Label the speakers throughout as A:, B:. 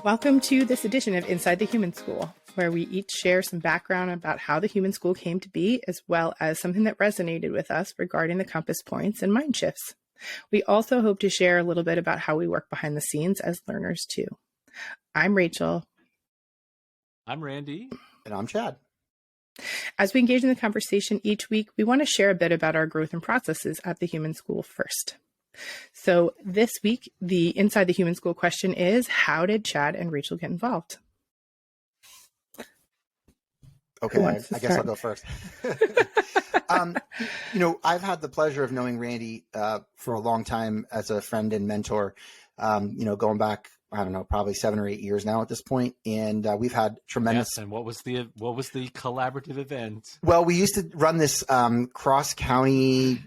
A: Welcome to this edition of Inside the Human School, where we each share some background about how the human school came to be, as well as something that resonated with us regarding the compass points and mind shifts. We also hope to share a little bit about how we work behind the scenes as learners too. I'm Rachel.
B: I'm Randy.
C: And I'm Chad.
A: As we engage in the conversation each week, we want to share a bit about our growth and processes at the Human School first. So this week, the Inside the Human School question is, how did Chad and Rachel get involved?
C: Okay, I guess I'll go first. I've had the pleasure of knowing Randy for a long time as a friend and mentor, going back, I don't know, probably 7 or 8 years now at this point. And we've had tremendous.
B: Yes, and what was the collaborative event?
C: Well, we used to run this cross-county,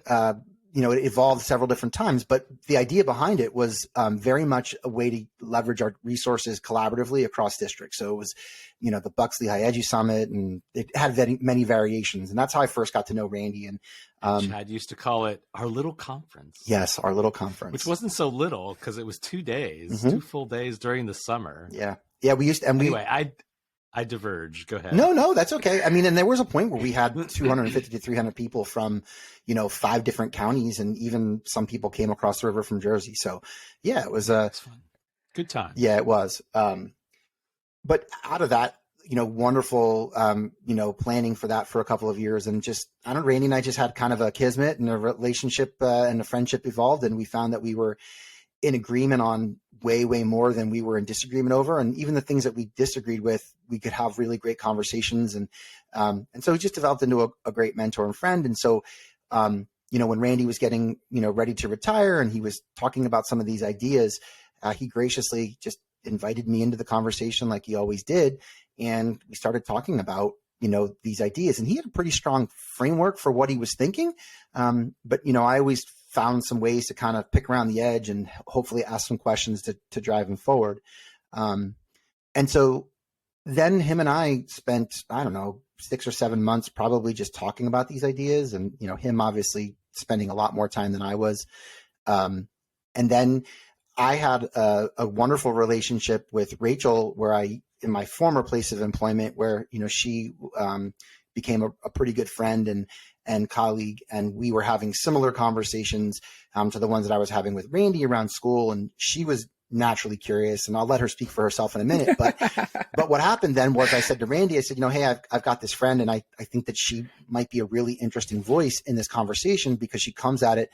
C: it evolved several different times, but the idea behind it was very much a way to leverage our resources collaboratively across districts. So it was, the Buxley High Edu Summit, and it had many variations. And that's how I first got to know Randy. And
B: Chad used to call it our little conference.
C: Yes, our little conference.
B: Which wasn't so little because it was 2 days, 2 full days during the summer.
C: Yeah. Yeah, we used to, and
B: anyway, I diverge. Go ahead.
C: No, that's okay. I mean, and there was a point where we had 250 to 300 people from, 5 different counties, and even some people came across the river from Jersey. So yeah, it was
B: That's fun. Good time.
C: Yeah, it was. But out of that, wonderful, planning for that for a couple of years, and just, Randy and I just had kind of a kismet, and a relationship and a friendship evolved, and we found that we were in agreement on way more than we were in disagreement over. And even the things that we disagreed with, we could have really great conversations. And so he just developed into a great mentor and friend. And so, when Randy was getting, ready to retire, and he was talking about some of these ideas, he graciously just invited me into the conversation like he always did. And we started talking about, these ideas, and he had a pretty strong framework for what he was thinking. But, I always found some ways to kind of pick around the edge and hopefully ask some questions to drive him forward. And so then him and I spent, 6 or 7 months probably just talking about these ideas, and, him obviously spending a lot more time than I was. And then I had a wonderful relationship with Rachel, where in my former place of employment, where, she became a pretty good friend and colleague, and we were having similar conversations to the ones that I was having with Randy around school. And she was naturally curious, and I'll let her speak for herself in a minute. But what happened then was I said to Randy, I said, hey, I've got this friend, and I think that she might be a really interesting voice in this conversation, because she comes at it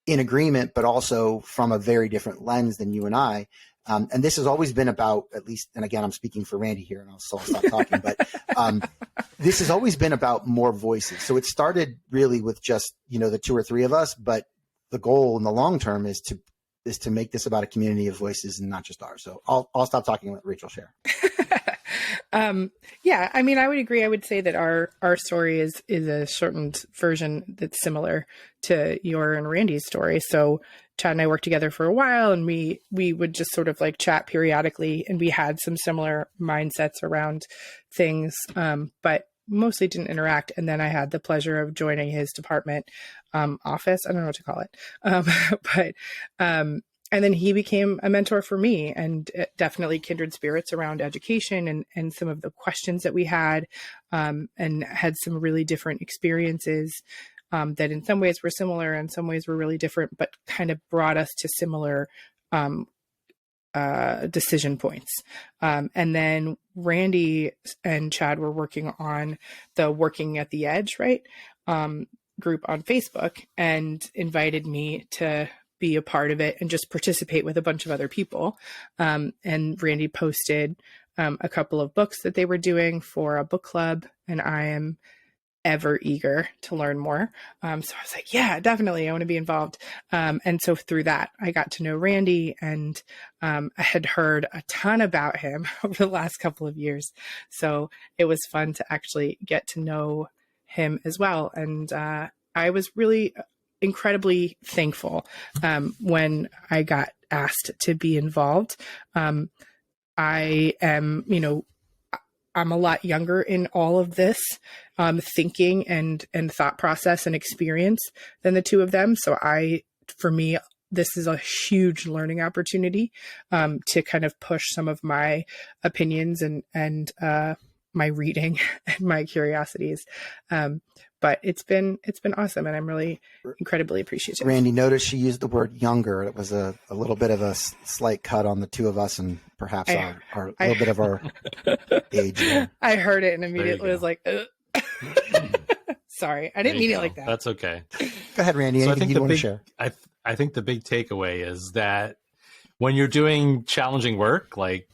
C: in agreement, but also from a very different lens than you and I. And this has always been about, at least, and again, I'm speaking for Randy here, and I'll stop talking, but this has always been about more voices. So it started really with just, the 2 or 3 of us, but the goal in the long term is to make this about a community of voices and not just ours. So I'll stop talking and let Rachel share.
A: Yeah, I would agree. I would say that our story is a shortened version that's similar to your and Randy's story. So Chad and I worked together for a while, and we would just sort of like chat periodically, and we had some similar mindsets around things, but mostly didn't interact. And then I had the pleasure of joining his department office. I don't know what to call it. And then he became a mentor for me, and definitely kindred spirits around education and some of the questions that we had, and had some really different experiences that in some ways were similar, in some ways were really different, but kind of brought us to similar decision points. And then Randy and Chad were working on the Working at the Edge, right? Group on Facebook, and invited me to be a part of it and just participate with a bunch of other people. And Randy posted a couple of books that they were doing for a book club, and I am ever eager to learn more. So I was like, yeah, definitely, I want to be involved. And so through that, I got to know Randy, and I had heard a ton about him over the last couple of years. So it was fun to actually get to know him as well. And I was really incredibly thankful when I got asked to be involved. I am, I'm a lot younger in all of this thinking and thought process and experience than the two of them. So for me, this is a huge learning opportunity to kind of push some of my opinions and my reading and my curiosities. But it's been awesome, and I'm really incredibly appreciative.
C: Randy, notice she used the word younger. It was a little bit of a slight cut on the two of us, and perhaps a little bit of our age there.
A: I heard it and immediately was like, sorry, I didn't mean it like that.
B: That's okay.
C: Go ahead, Randy. Anything you want to share?
B: I think the big takeaway is that when you're doing challenging work, like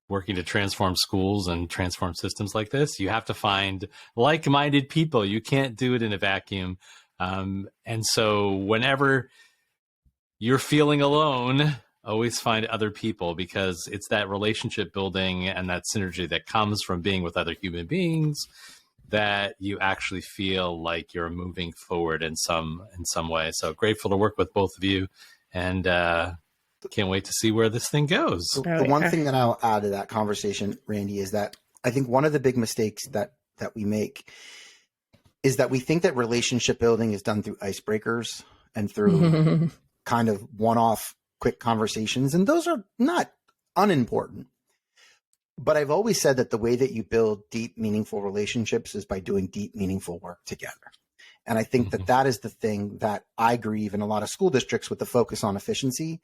B: working to transform schools and transform systems like this, you have to find like-minded people. You can't do it in a vacuum. And so whenever you're feeling alone, always find other people, because it's that relationship building and that synergy that comes from being with other human beings that you actually feel like you're moving forward in some way. So grateful to work with both of you, and can't wait to see where this thing goes.
C: The one thing that I'll add to that conversation, Randy, is that I think one of the big mistakes that we make is that we think that relationship building is done through icebreakers and through kind of one-off quick conversations. And those are not unimportant. But I've always said that the way that you build deep, meaningful relationships is by doing deep, meaningful work together. And I think that that is the thing that I grieve in a lot of school districts with the focus on efficiency.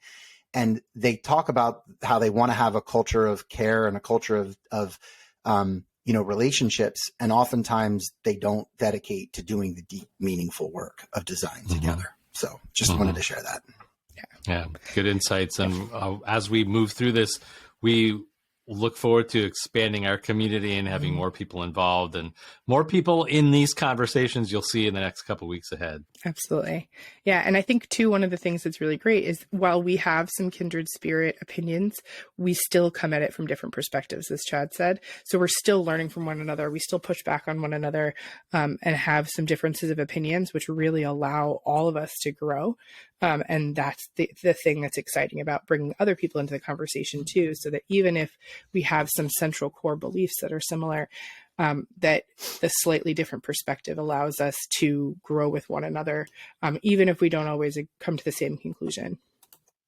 C: And they talk about how they want to have a culture of care and a culture of relationships. And oftentimes they don't dedicate to doing the deep, meaningful work of design together. So just wanted to share that.
B: Yeah. Good insights. And as we move through this, we look forward to expanding our community and having more people involved and more people in these conversations you'll see in the next couple of weeks ahead.
A: Absolutely. Yeah. And I think too, one of the things that's really great is while we have some kindred spirit opinions, we still come at it from different perspectives, as Chad said. So we're still learning from one another. We still push back on one another and have some differences of opinions, which really allow all of us to grow. And that's the thing that's exciting about bringing other people into the conversation too, so that even if we have some central core beliefs that are similar, that the slightly different perspective allows us to grow with one another, even if we don't always come to the same conclusion.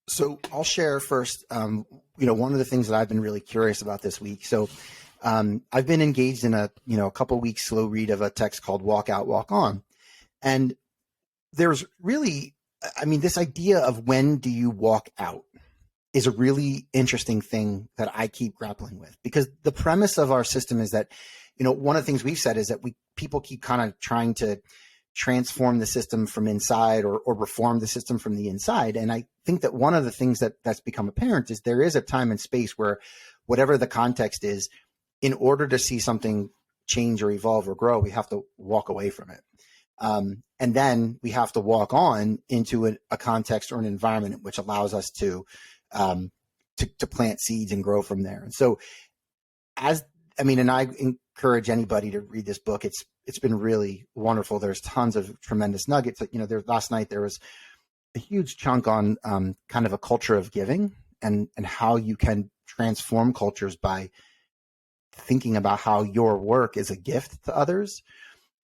C: So I'll share first, one of the things that I've been really curious about this week. So I've been engaged in a couple weeks slow read of a text called Walk Out, Walk On. And there's really, this idea of when do you walk out is a really interesting thing that I keep grappling with, because the premise of our system is that, one of the things we've said is that people keep kind of trying to transform the system from inside or reform the system from the inside. And I think that one of the things that's become apparent is there is a time and space where whatever the context is, in order to see something change or evolve or grow, we have to walk away from it. And then we have to walk on into a context or an environment which allows us to plant seeds and grow from there. And so and I encourage anybody to read this book. It's been really wonderful. There's tons of tremendous nuggets. Last night there was a huge chunk on kind of a culture of giving and how you can transform cultures by thinking about how your work is a gift to others,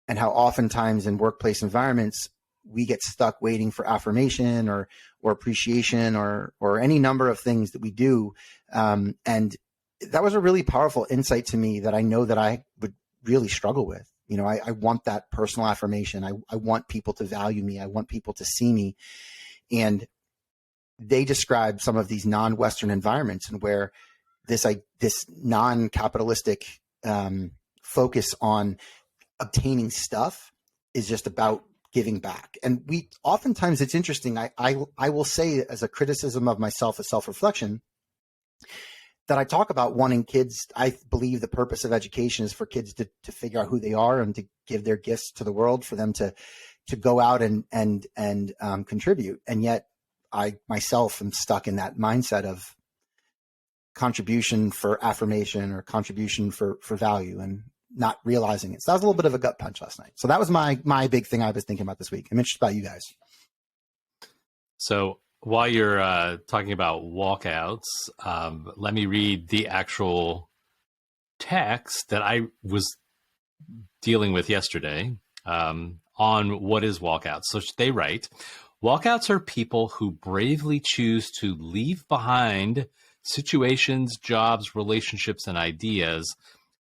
C: and how oftentimes in workplace environments we get stuck waiting for affirmation or appreciation or any number of things that we do. And that was a really powerful insight to me that I know that I would really struggle with. I want that personal affirmation. I want people to value me. I want people to see me. And they describe some of these non-Western environments and where this non-capitalistic focus on obtaining stuff is just about giving back. And oftentimes it's interesting. I will say, as a criticism of myself, a self-reflection, that I talk about wanting kids. I believe the purpose of education is for kids to figure out who they are and to give their gifts to the world, for them to go out and contribute. And yet I myself am stuck in that mindset of contribution for affirmation or contribution for value, and not realizing it. So that was a little bit of a gut punch last night. So that was my big thing I was thinking about this week. I'm interested about you guys.
B: So while you're talking about walkouts, let me read the actual text that I was dealing with yesterday on what is walkouts. So they write, Walkouts are people who bravely choose to leave behind situations, jobs, relationships, and ideas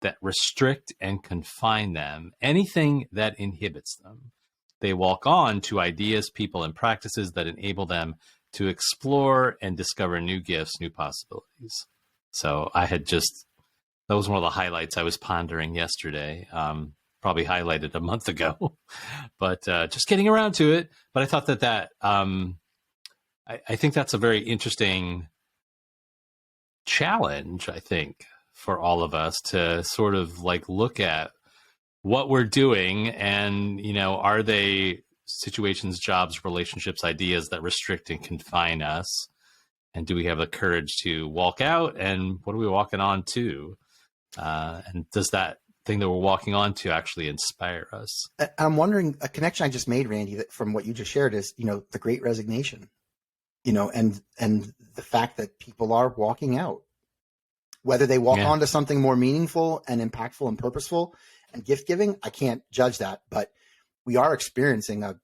B: that restrict and confine them, anything that inhibits them. They walk on to ideas, people, and practices that enable them to explore and discover new gifts, new possibilities. So that was one of the highlights I was pondering yesterday. Probably highlighted a month ago, but just getting around to it. But I thought I think that's a very interesting challenge, I think, for all of us to sort of like look at what we're doing and, are they situations, jobs, relationships, ideas that restrict and confine us? And do we have the courage to walk out? And what are we walking on to? And does that thing that we're walking on to actually inspire us?
C: I'm wondering, a connection I just made, Randy, that from what you just shared is, the Great Resignation, and the fact that people are walking out, whether they walk on to something more meaningful and impactful and purposeful and gift giving. I can't judge that, but we are experiencing a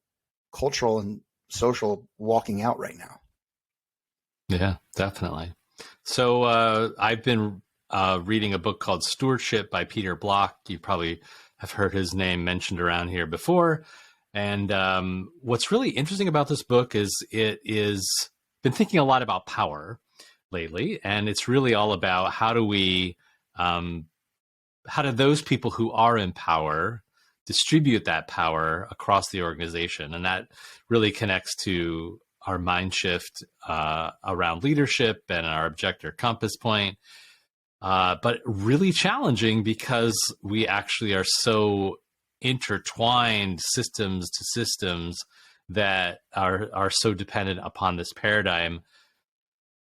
C: cultural and social walking out right now.
B: Yeah, definitely. So I've been reading a book called Stewardship by Peter Block. You probably have heard his name mentioned around here before. And what's really interesting about this book is been thinking a lot about power lately. And it's really all about how do those people who are in power distribute that power across the organization. And that really connects to our mind shift around leadership and our objective compass point. But really challenging because we actually are so intertwined systems to systems that are so dependent upon this paradigm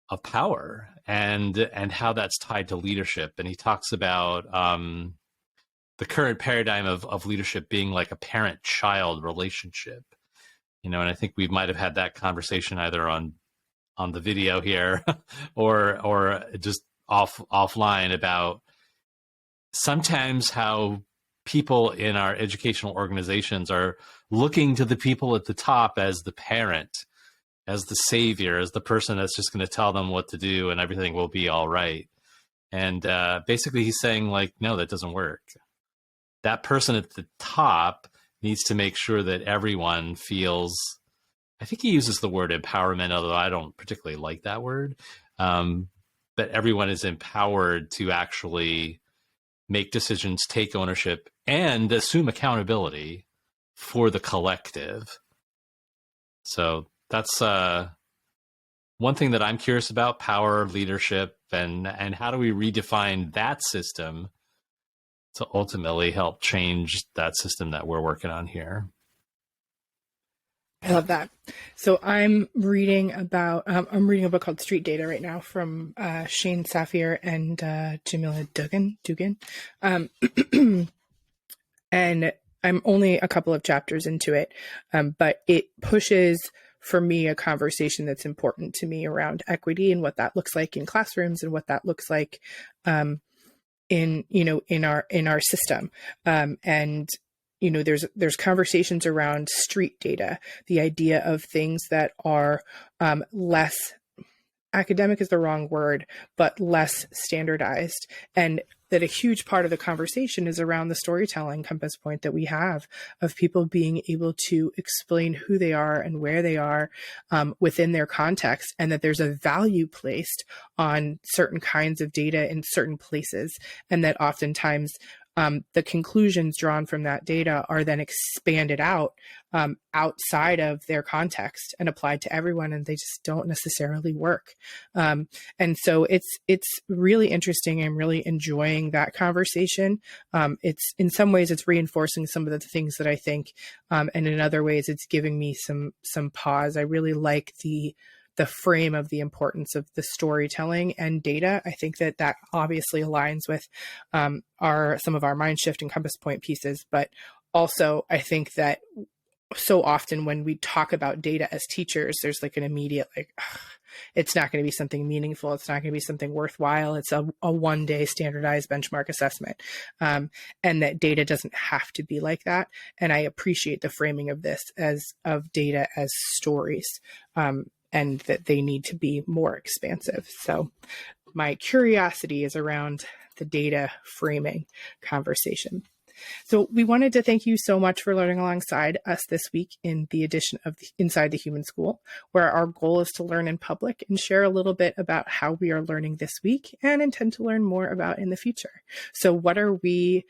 B: of power and how that's tied to leadership. And he talks about the current paradigm of leadership being like a parent-child relationship. And I think we might have had that conversation either on the video here or just offline about sometimes how people in our educational organizations are looking to the people at the top as the parent, as the savior, as the person that's just going to tell them what to do and everything will be all right. And basically he's saying like, no, that doesn't work. That person at the top needs to make sure that everyone feels, I think he uses the word empowerment, although I don't particularly like that word, but everyone is empowered to actually make decisions, take ownership, and assume accountability for the collective. So that's one thing that I'm curious about, power, leadership, and how do we redefine that system to ultimately help change that system that we're working on here.
A: I love that. So I'm reading a book called Street Data right now from Shane Safier and Jamila Dugan. And I'm only a couple of chapters into it, but it pushes for me a conversation that's important to me around equity and what that looks like in classrooms and what that looks like in our system. And there's conversations around street data, the idea of things that are less academic is the wrong word, but less standardized. And that a huge part of the conversation is around the storytelling compass point that we have of people being able to explain who they are and where they are within their context, and that there's a value placed on certain kinds of data in certain places, and that oftentimes the conclusions drawn from that data are then expanded out outside of their context and applied to everyone, and they just don't necessarily work. And so it's really interesting. I'm really enjoying that conversation. It's in some ways it's reinforcing some of the things that I think, and in other ways it's giving me some pause. I really like the frame of the importance of the storytelling and data. I think that obviously aligns with some of our mind shift and compass point pieces, but also I think that so often when we talk about data as teachers, there's like an immediate it's not going to be something meaningful. It's not going to be something worthwhile. It's a 1-day standardized benchmark assessment. And that data doesn't have to be like that. And I appreciate the framing of this of data as stories, and that they need to be more expansive. So my curiosity is around the data framing conversation. So we wanted to thank you so much for learning alongside us this week in the edition of Inside the Human School, where our goal is to learn in public and share a little bit about how we are learning this week and intend to learn more about in the future. So what are we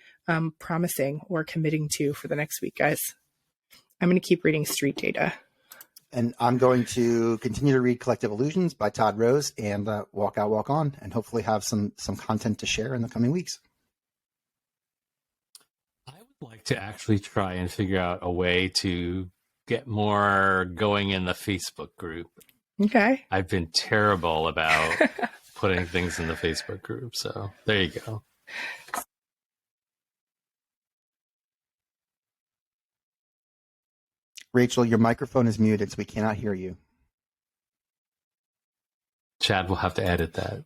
A: promising or committing to for the next week, guys? I'm going to keep reading street data.
C: And I'm going to continue to read Collective Illusions by Todd Rose and Walk Out, Walk On, and hopefully have some content to share in the coming weeks.
B: I would like to actually try and figure out a way to get more going in the Facebook group.
A: Okay.
B: I've been terrible about putting things in the Facebook group. So there you go.
C: Rachel, your microphone is muted, so we cannot hear you.
B: Chad will have to edit that.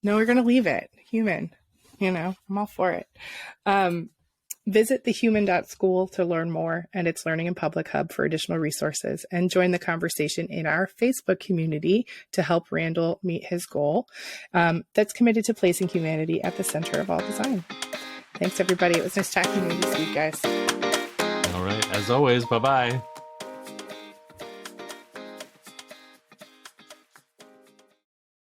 A: No, we're going to leave it human. I'm all for it. Visit thehuman.school to learn more and its Learning in Public Hub for additional resources, and join the conversation in our Facebook community to help Randall meet his goal that's committed to placing humanity at the center of all design. Thanks, everybody. It was nice talking to you this week, guys.
B: All right. As always, bye-bye.